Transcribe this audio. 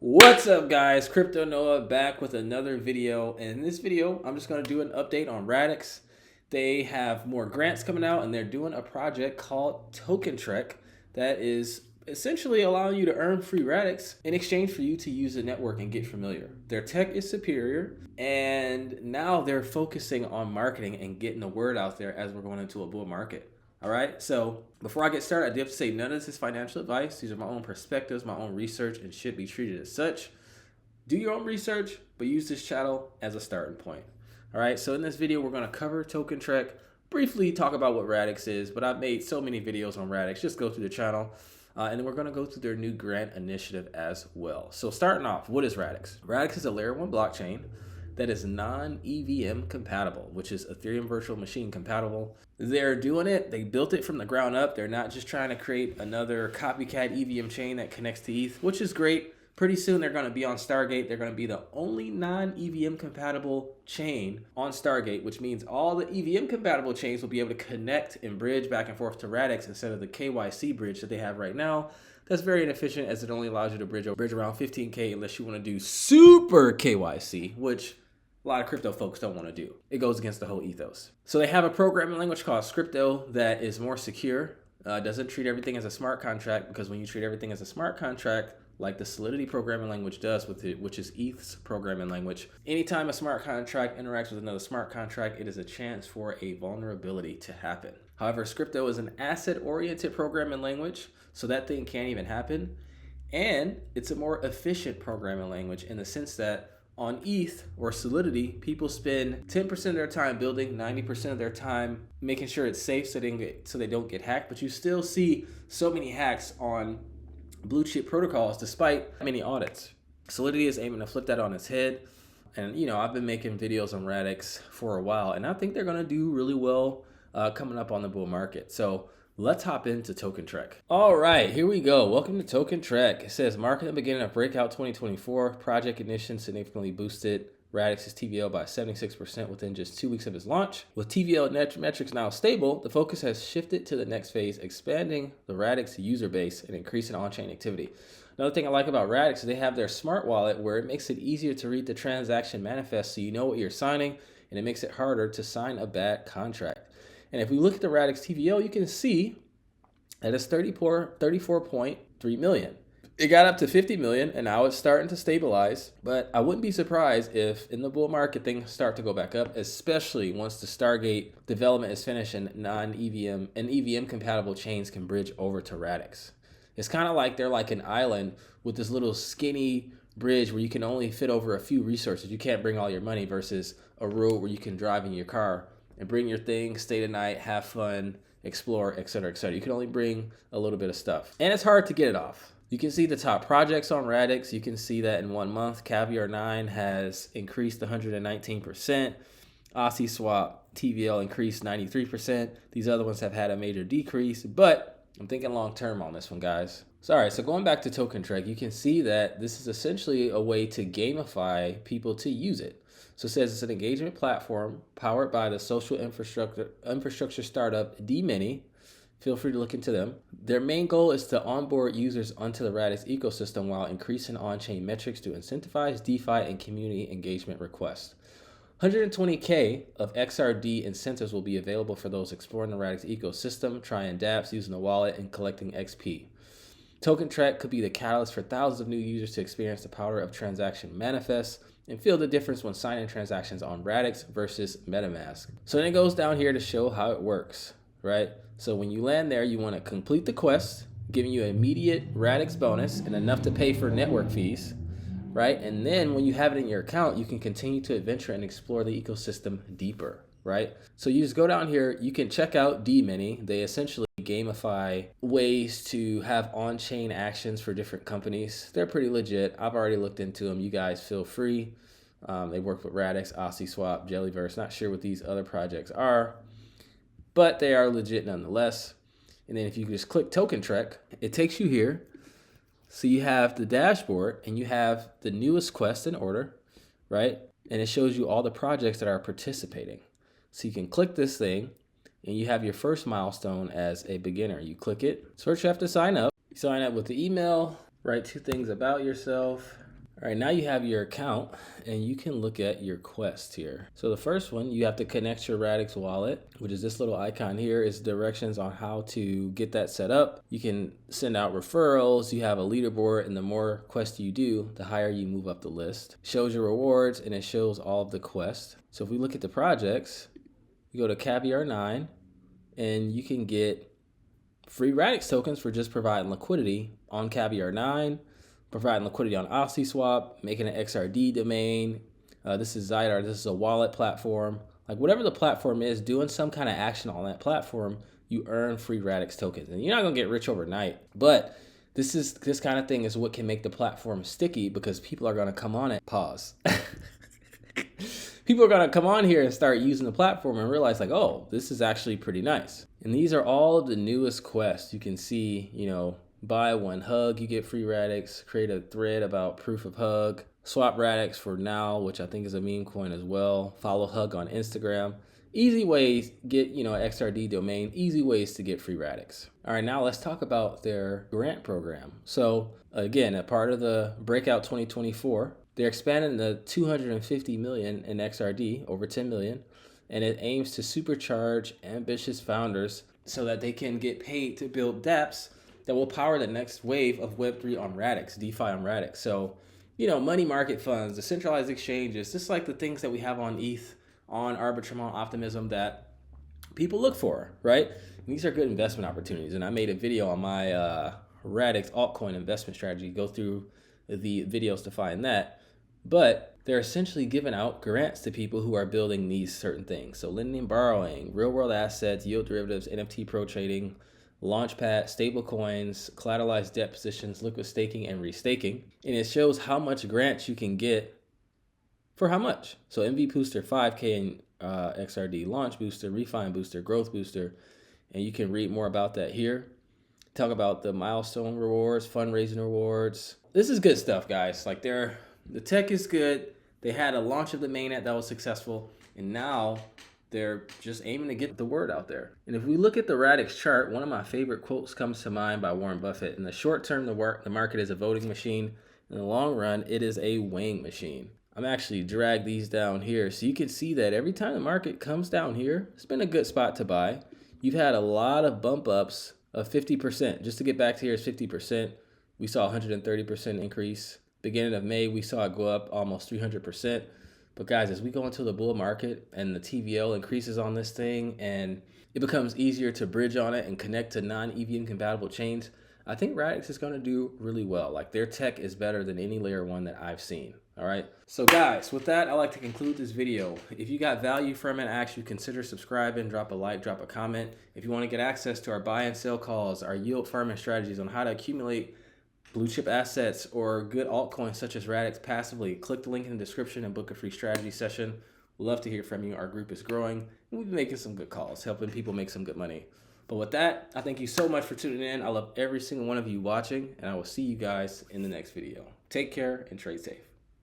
What's up, guys? Crypto Noah back with another video. And in this video, I'm just going to do an update on Radix. They have more grants coming out, and they're doing a project called Token Trek that is essentially allowing you to earn free Radix in exchange for you to use the network and get familiar. Their tech is superior, and now they're focusing on marketing and getting the word out there as we're going into a bull market. All right, so before I get started, I do have to say none of this is financial advice. These are my own perspectives, my own research, and should be treated as such. Do your own research, but use this channel as a starting point. All right, so in this video, we're going to cover Token Trek, briefly talk about what Radix is, but I've made so many videos on Radix. Just go through the channel, and then we're going to go through their new grant initiative as well. So starting off, what is Radix? Radix is a layer 1 blockchain that is non-EVM compatible, which is Ethereum virtual machine compatible. They're doing it. They built it from the ground up. They're not just trying to create another copycat EVM chain that connects to ETH, which is great. Pretty soon they're going to be on Stargate. They're going to be the only non-EVM compatible chain on Stargate, which means all the EVM compatible chains will be able to connect and bridge back and forth to Radix instead of the KYC bridge that they have right now. That's very inefficient, as it only allows you to bridge around 15K unless you want to do super KYC, which a lot of crypto folks don't want to do. It goes against the whole ethos. So they have a programming language called Scripto that is more secure. Doesn't treat everything as a smart contract, because when you treat everything as a smart contract, like the Solidity programming language does with it, which is ETH's programming language, anytime a smart contract interacts with another smart contract, it is a chance for a vulnerability to happen. However, Scripto is an asset-oriented programming language, so that thing can't even happen. And it's a more efficient programming language in the sense that on ETH or Solidity, people spend 10% of their time building, 90% of their time making sure it's safe so they don't get hacked. But you still see so many hacks on blue chip protocols despite many audits. Solidity is aiming to flip that on its head. And, I've been making videos on Radix for a while, and I think they're going to do really well coming up on the bull market. So let's hop into Token Trek. All right, here we go. Welcome to Token Trek. It says market at the beginning of breakout 2024. Project ignition significantly boosted Radix's TVL by 76% within just 2 weeks of its launch. With TVL metrics now stable, the focus has shifted to the next phase, expanding the Radix user base and increasing on-chain activity. Another thing I like about Radix is they have their smart wallet, where it makes it easier to read the transaction manifest so you know what you're signing, and it makes it harder to sign a bad contract. And if we look at the Radix TVL, you can see that it's 34.3 million. It got up to 50 million, and now it's starting to stabilize. But I wouldn't be surprised if in the bull market things start to go back up, especially once the Stargate development is finished and non-EVM and EVM compatible chains can bridge over to Radix. It's kind of like they're like an island with this little skinny bridge where you can only fit over a few resources. You can't bring all your money, versus a road where you can drive in your car and bring your things, stay the night, have fun, explore, etc., etc. You can only bring a little bit of stuff. And it's hard to get it off. You can see the top projects on Radix. You can see that in 1 month, Caviar 9 has increased 119%. uniswap TVL increased 93%. These other ones have had a major decrease, but I'm thinking long term on this one, guys. So going back to Token Trek, you can see that this is essentially a way to gamify people to use it. So it says it's an engagement platform powered by the social infrastructure startup debin. Feel free to look into them. Their main goal is to onboard users onto the Radix ecosystem while increasing on-chain metrics to incentivize DeFi and community engagement requests. 120K of XRD incentives will be available for those exploring the Radix ecosystem, trying dApps, using the wallet, and collecting XP. Token Trek could be the catalyst for thousands of new users to experience the power of transaction manifests and feel the difference when signing transactions on Radix versus MetaMask. So then it goes down here to show how it works, right? So when you land there, you want to complete the quest, giving you an immediate Radix bonus and enough to pay for network fees, right? And then when you have it in your account, you can continue to adventure and explore the ecosystem deeper, right? So you just go down here, you can check out debin. They essentially gamify ways to have on-chain actions for different companies. They're pretty legit. I've already looked into them. You guys feel free. They work with Radix, uniswap, Jellyverse. Not sure what these other projects are, but they are legit nonetheless. And then if you just click Token Trek, it takes you here. So you have the dashboard, and you have the newest quest in order, right? And it shows you all the projects that are participating. So you can click this thing, and you have your first milestone as a beginner. You click it. First, you have to sign up. You sign up with the email, write 2 things about yourself, All right, now you have your account and you can look at your quest here. So the first one, you have to connect your Radix wallet, which is this little icon here, is directions on how to get that set up. You can send out referrals, you have a leaderboard, and the more quests you do, the higher you move up the list. It shows your rewards and it shows all of the quests. So if we look at the projects, you go to Caviar 9 and you can get free Radix tokens for just providing liquidity on Caviar 9, providing liquidity on uniswap, making an XRD domain. This is Zydar. This is a wallet platform. Like whatever the platform is, doing some kind of action on that platform, you earn free Radix tokens. And you're not gonna get rich overnight, but this kind of thing is what can make the platform sticky, because people are gonna come on it. Pause. People are gonna come on here and start using the platform and realize like, oh, this is actually pretty nice. And these are all of the newest quests. You can see, you know, buy one hug, you get free Radix. Create a thread about proof of hug. Swap Radix for now, which I think is a meme coin as well. Follow hug on Instagram. Easy ways, get, you know, XRD domain, easy ways to get free Radix. All right, now let's talk about their grant program. So again, a part of the Breakout 2024, they're expanding the 250 million in XRD, over 10 million, and it aims to supercharge ambitious founders so that they can get paid to build dApps that will power the next wave of Web3 on Radix, DeFi on Radix. So, you know, money market funds, decentralized exchanges, just like the things that we have on ETH, on Arbitrum, on Optimism that people look for, right? And these are good investment opportunities. And I made a video on my Radix altcoin investment strategy. Go through the videos to find that. But they're essentially giving out grants to people who are building these certain things. So lending and borrowing, real world assets, yield derivatives, NFT pro trading, Launchpad, stable coins, collateralized debt positions, liquid staking, and restaking. And it shows how much grants you can get for how much. So MV Booster, 5K in XRD, Launch Booster, Refine Booster, Growth Booster. And you can read more about that here. Talk about the milestone rewards, fundraising rewards. This is good stuff, guys. Like the tech is good. They had a launch of the mainnet that was successful. And now they're just aiming to get the word out there. And if we look at the Radix chart, one of my favorite quotes comes to mind by Warren Buffett. In the short term, the market is a voting machine. In the long run, it is a weighing machine. I'm actually drag these down here so you can see that every time the market comes down here, it's been a good spot to buy. You've had a lot of bump ups of 50%. Just to get back to here is 50%. We saw 130% increase. Beginning of May, we saw it go up almost 300%. But guys, as we go into the bull market and the TVL increases on this thing and it becomes easier to bridge on it and connect to non-EVM compatible chains, I think Radix is going to do really well. Like their tech is better than any layer one that I've seen. All right. So guys, with that, I'd like to conclude this video. If you got value from it, I ask you consider subscribing, drop a like, drop a comment. If you want to get access to our buy and sell calls, our yield farming strategies on how to accumulate blue chip assets or good altcoins such as Radix passively, click the link in the description and book a free strategy session. We'd love to hear from you. Our group is growing and we've been making some good calls, helping people make some good money. But with that, I thank you so much for tuning in. I love every single one of you watching, and I will see you guys in the next video. Take care and trade safe.